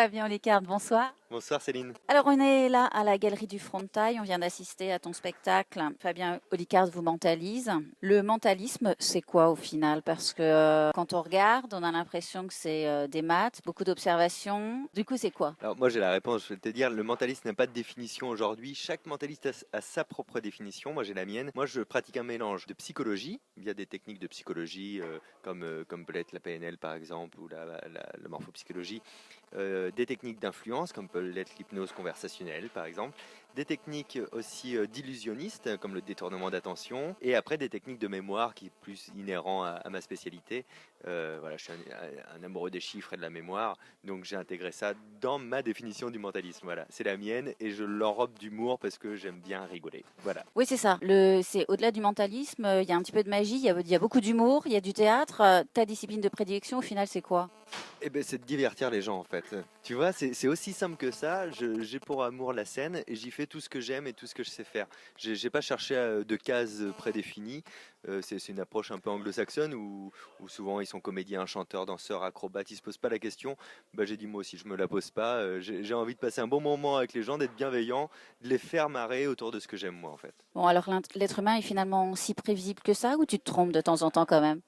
Fabien Olicard, bonsoir. Bonsoir Céline. Alors on est là à la Galerie du Frontail, on vient d'assister à ton spectacle. Fabien Olicard vous mentalise. Le mentalisme, c'est quoi au final? Parce que quand on regarde, on a l'impression que c'est des maths, beaucoup d'observations. Du coup, c'est quoi? Alors moi j'ai la réponse, je vais te dire, le mentaliste n'a pas de définition aujourd'hui. Chaque mentaliste a sa propre définition, moi j'ai la mienne. Moi je pratique un mélange de psychologie, via des techniques de psychologie comme peut l'être la PNL par exemple, ou la morphopsychologie. Des techniques d'influence comme peut l'être l'hypnose conversationnelle par exemple, des techniques aussi d'illusionnistes comme le détournement d'attention, et après des techniques de mémoire qui est plus inhérent à ma spécialité. Voilà, je suis un amoureux des chiffres et de la mémoire, donc j'ai intégré ça dans ma définition du mentalisme. Voilà, c'est la mienne et je l'enrobe d'humour parce que j'aime bien rigoler. Voilà. Oui, c'est ça. C'est au-delà du mentalisme, il y a un petit peu de magie, il y a beaucoup d'humour, il y a du théâtre. Ta discipline de prédilection, au final, c'est quoi? Eh ben, c'est de divertir les gens en fait. Tu vois, c'est aussi simple que ça. J'ai pour amour la scène et j'y fais tout ce que j'aime et tout ce que je sais faire. J'ai pas cherché de cases prédéfinies. C'est une approche un peu anglo-saxonne où souvent ils sont comédiens, chanteurs, danseurs, acrobates. Ils se posent pas la question. Bah, j'ai dit moi aussi, je me la pose pas. J'ai envie de passer un bon moment avec les gens, d'être bienveillant, de les faire marrer autour de ce que j'aime moi en fait. Bon, alors l'être humain est finalement si prévisible que ça, ou tu te trompes de temps en temps quand même?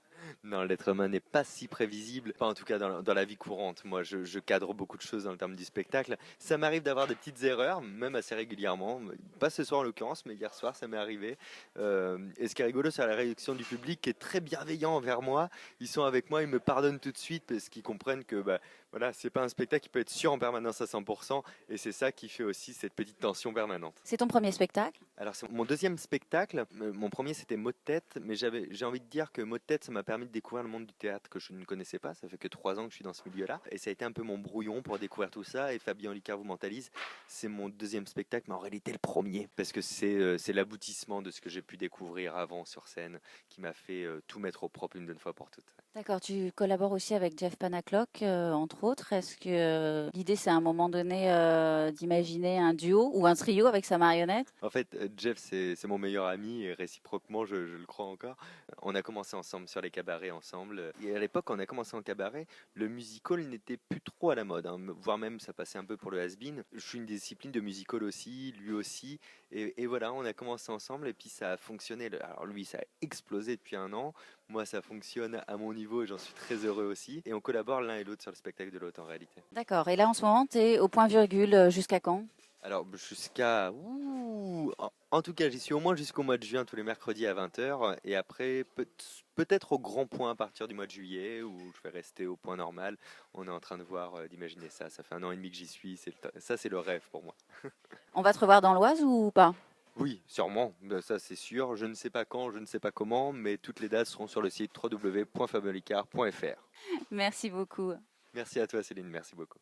Non, l'être humain n'est pas si prévisible, pas en tout cas dans la vie courante. Moi, je cadre beaucoup de choses dans le terme du spectacle. Ça m'arrive d'avoir des petites erreurs, même assez régulièrement. Pas ce soir en l'occurrence, mais hier soir, ça m'est arrivé. Et ce qui est rigolo, c'est la réaction du public qui est très bienveillant envers moi. Ils sont avec moi, ils me pardonnent tout de suite parce qu'ils comprennent que bah, voilà, c'est pas un spectacle qui peut être sûr en permanence à 100%. Et c'est ça qui fait aussi cette petite tension permanente. C'est ton premier spectacle? Alors, c'est mon deuxième spectacle. Mon premier, c'était Mots de tête, mais j'ai envie de dire que Mots de tête, ça m'a permis de découvrir le monde du théâtre que je ne connaissais pas. Ça fait que 3 ans que je suis dans ce milieu-là. Et ça a été un peu mon brouillon pour découvrir tout ça. Et Fabien Olicard vous mentalise. C'est mon deuxième spectacle, mais en réalité le premier. Parce que c'est l'aboutissement de ce que j'ai pu découvrir avant sur scène qui m'a fait tout mettre au propre une bonne fois pour toutes. D'accord, tu collabores aussi avec Jeff Panaclock, entre autres. Est-ce que l'idée, c'est à un moment donné d'imaginer un duo ou un trio avec sa marionnette? En fait, Jeff, c'est mon meilleur ami et réciproquement, je le crois encore. On a commencé ensemble sur les cabarets ensemble. Et à l'époque, quand on a commencé en cabaret, le musical n'était plus trop à la mode, hein, voire même ça passait un peu pour le has-been. Je suis une discipline de musical aussi, lui aussi. Et voilà, on a commencé ensemble et puis ça a fonctionné. Alors lui, ça a explosé depuis 1 an. Moi, ça fonctionne à mon niveau et j'en suis très heureux aussi. Et on collabore l'un et l'autre sur le spectacle de l'autre en réalité. D'accord. Et là, en ce moment, tu es au point virgule jusqu'à quand? Alors jusqu'à... En tout cas, j'y suis au moins jusqu'au mois de juin, tous les mercredis à 20h. Et après, peut-être au grand point à partir du mois de juillet, où je vais rester au point normal. On est en train de voir, d'imaginer ça. Ça fait 1 an et demi que j'y suis. Ça, c'est le rêve pour moi. On va te revoir dans l'Oise ou pas? Oui, sûrement. Ben, ça, c'est sûr. Je ne sais pas quand, je ne sais pas comment, mais toutes les dates seront sur le site www.fabiolicard.fr. Merci beaucoup. Merci à toi, Céline. Merci beaucoup.